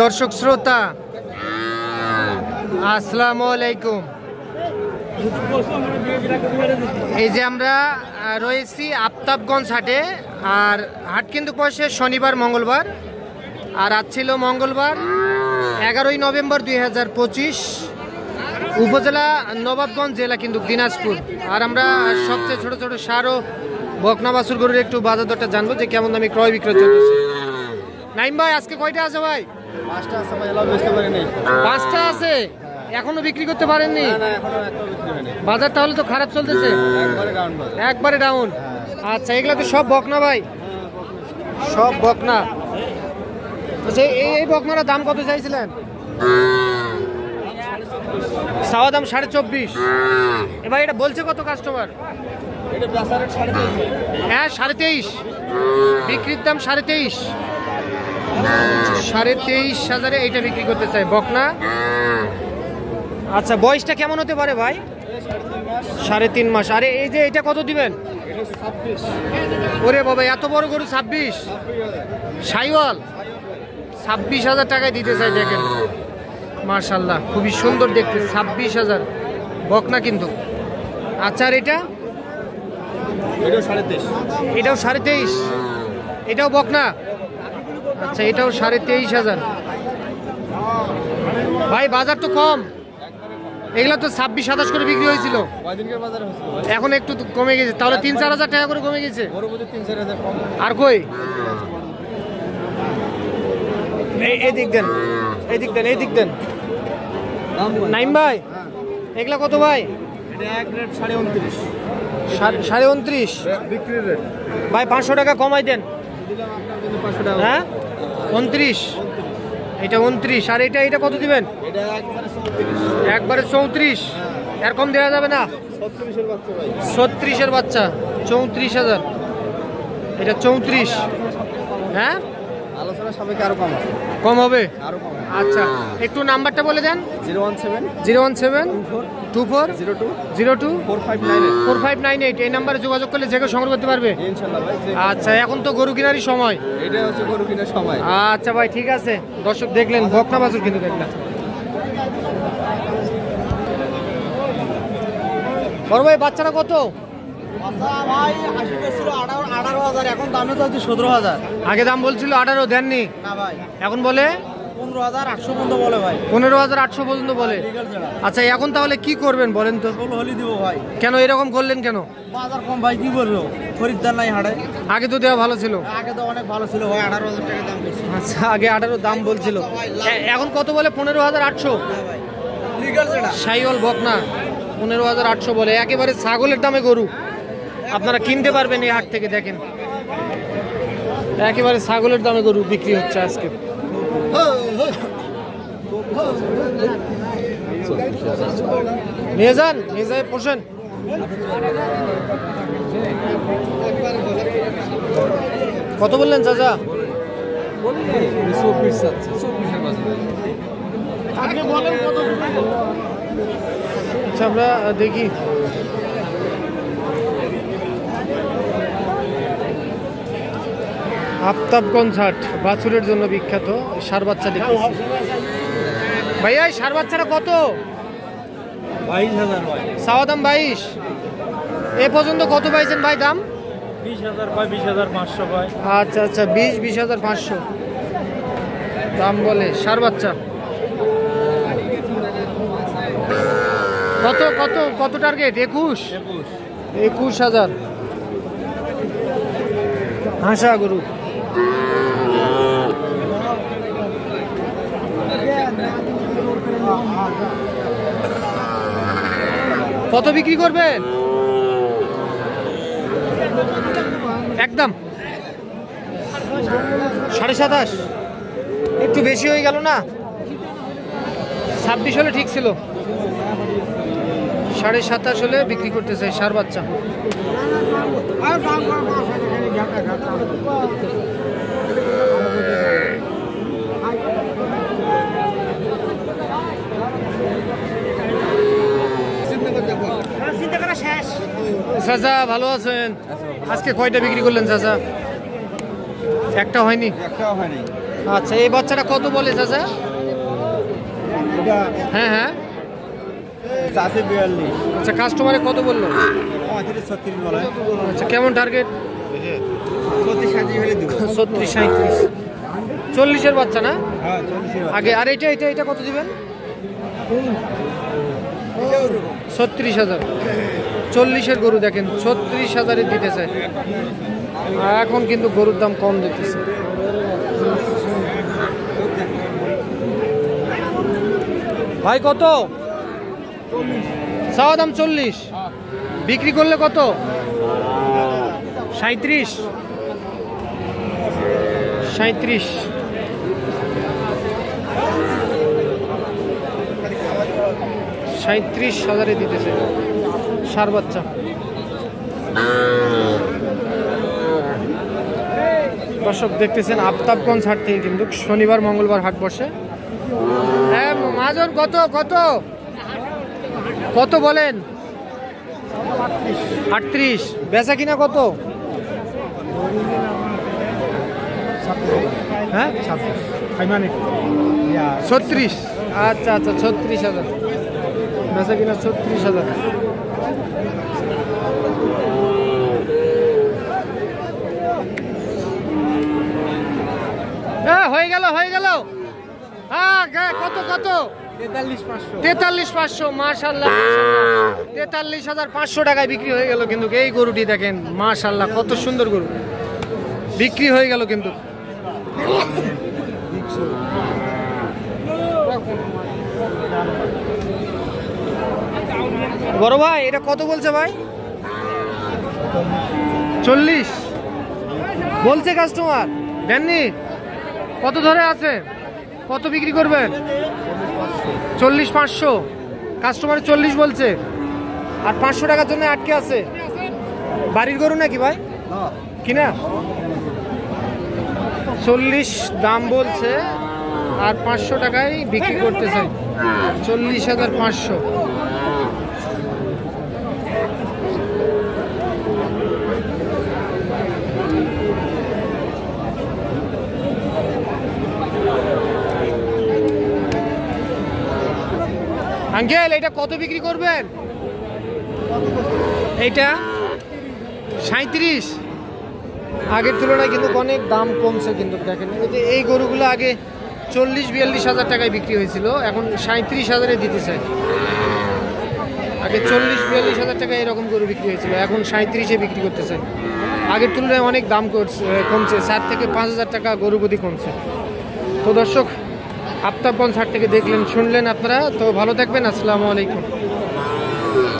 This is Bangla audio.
দর্শক শ্রোতা আসসালামু আলাইকুম। এই যে আমরা রয়েছি আফতাবগঞ্জ হাটে, আর হাট কিন্তু বসে শনিবার মঙ্গলবার, আর আজ ছিল মঙ্গলবার 11ই নভেম্বর 2025, উপজেলা নবাবগঞ্জ, জেলা কিন্তু দিনাজপুর। আর আমরা সবচেয়ে ছোট ছোট সার ও বকনা বাছুর গরুর একটু বাজার দরটা জানবো যে কেমন দামে ক্রয় বিক্রয় চলতেছে। নাইম ভাই, আজকে কয়টা আছে ভাই? 5টা আছে ভাই, এলাও বেচতে পারিনি। 5টা আছে, এখনো বিক্রি করতে পারেননি? না, এখনো একটা বিক্রি হয়নি। বাজার তাহলে তো খারাপ চলতেছে, একবারে ডাউন বাজার। একবারে ডাউন। আচ্ছা, এগুলা তো সব বকনা ভাই, সব বকনা। আচ্ছা, এই বকনার দাম কত চাইছিলেন? চাওয়া দাম 24.5। এবার এটা বলছে কত কাস্টমার? এটা বেচা রেট 23.5। হ্যাঁ, 23.5, বিক্রির দাম 23.5। 23,500 এইটা বিক্রি করতে চাই বকনা। আচ্ছা, বয়সটা কেমন হতে পারে ভাই? 3.5 মাস। আরে এই যে এটা কত দিবেন? ওরে বাবা, এত বড় গরু 26? সাইওয়াল 26,000 টাকায় দিতে চাই। দেখেন মাশাআল্লাহ, খুবই সুন্দর দেখতে, 26,000 বকনা কিন্তু। আচ্ছা, আর এটা? এটাও 23.5। এটাও 23.5, এটাও বকনা। আচ্ছা, এটাও 23,500। ভাই বাজার তো কম, এগুলা তো 26-27 করে বিক্রি হয়েছিল, কয়দিনকার বাজার হচ্ছে? এখন একটু কমে গেছে, তাহলে 3-4 হাজার টাকা করে কমে গেছে। বড় 3-4 হাজার কম। আর কই এদিক দেন, এদিক দেন, এদিক দেন। নাইম ভাই, এগুলা কত ভাই? এটা এক রেট 29.5। 29.5 বিক্রির রেট ভাই, 500 টাকা কমাই দেন। দিলাম আপনার জন্য 500 টাকা। হ্যাঁ, 29, এটা 29। আর এটা কত দিবেন? এটা একবারে একবারে 34। 34, এর কম দেওয়া যাবে না? 36 এর বাচ্চা ভাই। 36 এর বাচ্চা, 34,000। এটা 34। হ্যাঁ, আলোচনা সাপেক্ষে আরো কম আছে, কম হবে। আরো কম। আচ্ছা, একটু নাম্বারটা বলে দেন। 017 01724 02 02 4598। 4598। এই নাম্বারে যোগাযোগ করলে যে কেউ সংগ্রহ করতে পারবে ইনশাআল্লাহ ভাই। আচ্ছা, এখন তো গরু কেনারই সময়। এটা হচ্ছে গরু কেনার সময়। আচ্ছা ভাই, ঠিক আছে। দর্শক দেখলেন বকনা বাছুর কিন্তু দেখলেন। বড় ভাই, বাচ্চারা কত? ভাই 80 ছিল 18,000, এখন দামে তো হচ্ছে 17,000। আগে দাম বলছিল 18, দেননি? না ভাই, এখন বলে 15,800 পর্যন্ত বলে ভাই। 15,800 পর্যন্ত বলে। আচ্ছা, এখন তাহলে কি করবেন বলেন তো? 16 হলি দিব ভাই। কেন এরকম করলেন কেন? বাজার কম ভাই, কি করবো, খরিদ্দার নাই হাটে। আগে তো দেওয়া ভালো ছিল। আগে তো অনেক ভালো ছিল ভাই, 18,000 টাকা দাম বেশি। আচ্ছা, আগে 18 দাম বলছিল, এখন কত বলে? 15,800। ভাই লিগ্যাল যেটা সাইওয়াল বকনা 15,800 বলে। একেবারে ছাগলের দামে গরু আপনারা কিনতে পারবেন এই হাট থেকে। দেখেন, একেবারে ছাগলের দামে গরু বিক্রি হচ্ছে আজকে। নিয়ে যান, নিয়ে যায় পোষেন। কত বললেন চাচা? আচ্ছা, আমরা দেখি। আফতাবগঞ্জ হাট বাছুরের জন্য বিখ্যাত, ষাঁড় বাচ্চা দেখতেছি। ভাইয়া, এই ষাঁড় বাচ্চাটা কত? 22,000 ভাই। চাওয়া দাম 22। এ পর্যন্ত কত পাইছেন ভাই দাম? 20,000 ভাই, 20,500 ভাই। আচ্ছা আচ্ছা, 20,500 দাম বলে ষাঁড় বাচ্চা। কত কত কত টার্গেট? 21,000 হাঁসা গরু। কত বিক্রি করবেন? একদম 27.5, একটু বেশি হয়ে গেল না? 26 হলে ঠিক ছিল, 27.5 হলে বিক্রি করতে চাই ষাঁড় বাচ্চা। চাচা ভালো আছেন? আজকে কয়টা বিক্রি করলেন চাচা? একটা হয়নি? একটাও হয়নি। আচ্ছা, এই বাচ্চাটা কত বলে চাচা? হ্যাঁ হ্যাঁ, 42। আচ্ছা, কাস্টমারে কত বললো? 35-36 বলে। আচ্ছা, কেমন টার্গেট? 36-37 হলে দিব। 36-37, 40-এর বাচ্চা না হ্যাঁ 40 আগে? আর এটা এটা এটা কত দিবেন? 36,000। 40-এর গরু দেখেন 36,000-এ দিতে চায়। এখন কিন্তু গরুর দাম কম দিতেছে। ভাই কত চাওয়া দাম? 40। বিক্রি করলে কত? 37। 37,000-এ দিতেছে সার বাচ্চা। দর্শক দেখতেছেন আফতাবগঞ্জ হাট থেকে কিন্তু শনিবার মঙ্গলবার হাট বসে। হ্যাঁ মহাজন, কত কত কত বলেন? 38। বেচা কিনা কত? হ্যাঁ 36। আচ্ছা আচ্ছা, 36,000 বেচা কিনা। 36,000। হয়ে গেল হয়ে গেল। হ্যাঁ কত কত? 43,500। মাশাআল্লাহ 43,500 টাকায় বিক্রি হয়ে গেল কিন্তু এই গরুটি দেখেন। মাশাআল্লাহ কত সুন্দর গরু, বিক্রি হয়ে গেল কিন্তু। বড় ভাই এটা কত বলছে ভাই? 40 বলছে কাস্টমার, দেননি? কত ধরে আছে? কত বিক্রি করবেন? 40,500। কাস্টমার 40 বলছে, আর 500 টাকার জন্য আটকে আছে। বাড়ির গরু নাকি ভাই? কিনা? 40 দাম বলছে আর 500 টাকায় বিক্রি করতে চাই। 40,500। আঙ্কেল এটা কত বিক্রি করবেন? এইটা 37। আগের তুলনায় কিন্তু অনেক দাম কমছে কিন্তু দেখেন। এই গরুগুলো আগে 40-42 টাকায় বিক্রি হয়েছিল, এখন 37,000-এ দিতে চায়। আগে 40-42 টাকায় এরকম গরু বিক্রি হয়েছিল, এখন 37-এ বিক্রি করতে চায়। আগের তুলনায় অনেক দাম কমছে, 4 থেকে 5,000 টাকা গরু প্রতি কমছে। তো দর্শক আফতাবগঞ্জ হাট থেকে দেখলেন শুনলেন আপনারা, তো ভালো থাকবেন। আসসালামু আলাইকুম।